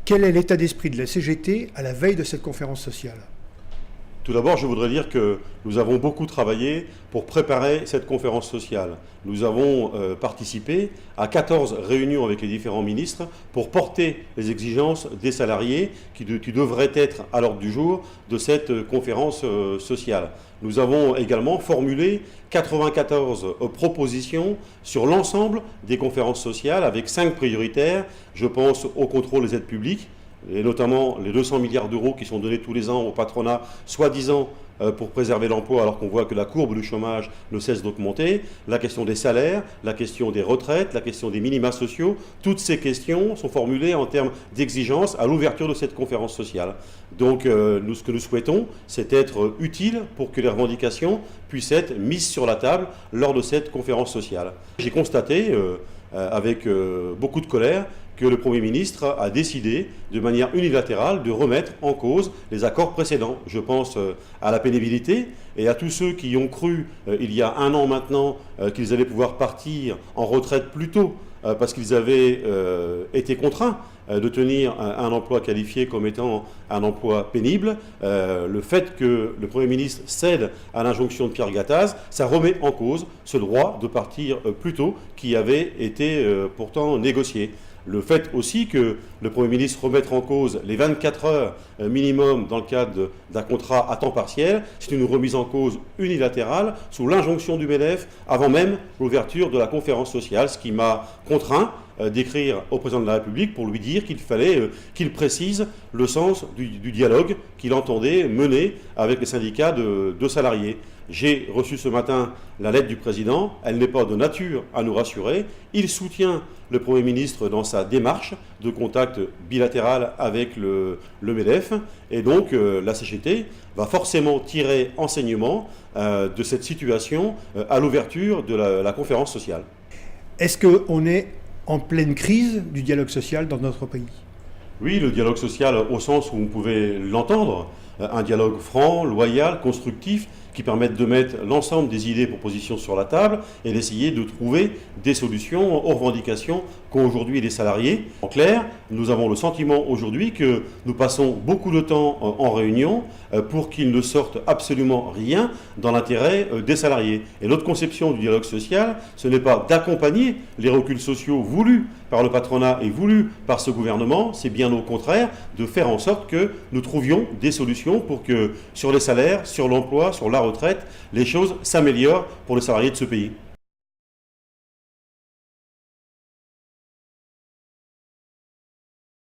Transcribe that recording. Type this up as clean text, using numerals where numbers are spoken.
Quel est l'état d'esprit de la CGT à la veille de cette conférence sociale? Tout d'abord, je voudrais dire que nous avons beaucoup travaillé pour préparer cette conférence sociale. Nous avons participé à 14 réunions avec les différents ministres pour porter les exigences des salariés qui devraient être à l'ordre du jour de cette conférence sociale. Nous avons également formulé 94 propositions sur l'ensemble des conférences sociales avec 5 prioritaires. Je pense au contrôle des aides publiques, et notamment les 200 milliards d'euros qui sont donnés tous les ans au patronat, soi-disant pour préserver l'emploi, alors qu'on voit que la courbe du chômage ne cesse d'augmenter, la question des salaires, la question des retraites, la question des minima sociaux, toutes ces questions sont formulées en termes d'exigence à l'ouverture de cette conférence sociale. Donc ce que nous souhaitons, c'est être utile pour que les revendications puissent être mises sur la table lors de cette conférence sociale. J'ai constaté avec beaucoup de colère que le Premier ministre a décidé de manière unilatérale de remettre en cause les accords précédents. Je pense à la pénibilité et à tous ceux qui ont cru il y a un an maintenant qu'ils allaient pouvoir partir en retraite plus tôt parce qu'ils avaient été contraints de tenir un emploi qualifié comme étant un emploi pénible. Le fait que le Premier ministre cède à l'injonction de Pierre Gattaz, ça remet en cause ce droit de partir plus tôt qui avait été pourtant négocié. Le fait aussi que le Premier ministre remette en cause les 24 heures minimum dans le cadre d'un contrat à temps partiel, c'est une remise en cause unilatérale sous l'injonction du MEDEF avant même l'ouverture de la conférence sociale, ce qui m'a contraint d'écrire au président de la République pour lui dire qu'il fallait qu'il précise le sens du dialogue qu'il entendait mener avec les syndicats de salariés. J'ai reçu ce matin la lettre du président, elle n'est pas de nature à nous rassurer. Il soutient le Premier ministre dans sa démarche de contact bilatéral avec le MEDEF et donc la CGT va forcément tirer enseignement de cette situation à l'ouverture de la conférence sociale. Est-ce qu'on est en pleine crise du dialogue social dans notre pays? Oui, le dialogue social au sens où on pouvait l'entendre, un dialogue franc, loyal, constructif, qui permette de mettre l'ensemble des idées et propositions sur la table et d'essayer de trouver des solutions aux revendications qu'ont aujourd'hui les salariés. En clair, nous avons le sentiment aujourd'hui que nous passons beaucoup de temps en réunion pour qu'il ne sorte absolument rien dans l'intérêt des salariés. Et notre conception du dialogue social, ce n'est pas d'accompagner les reculs sociaux voulus par le patronat et voulus par ce gouvernement, c'est bien au contraire de faire en sorte que nous trouvions des solutions pour que sur les salaires, sur l'emploi, sur la retraite, les choses s'améliorent pour les salariés de ce pays.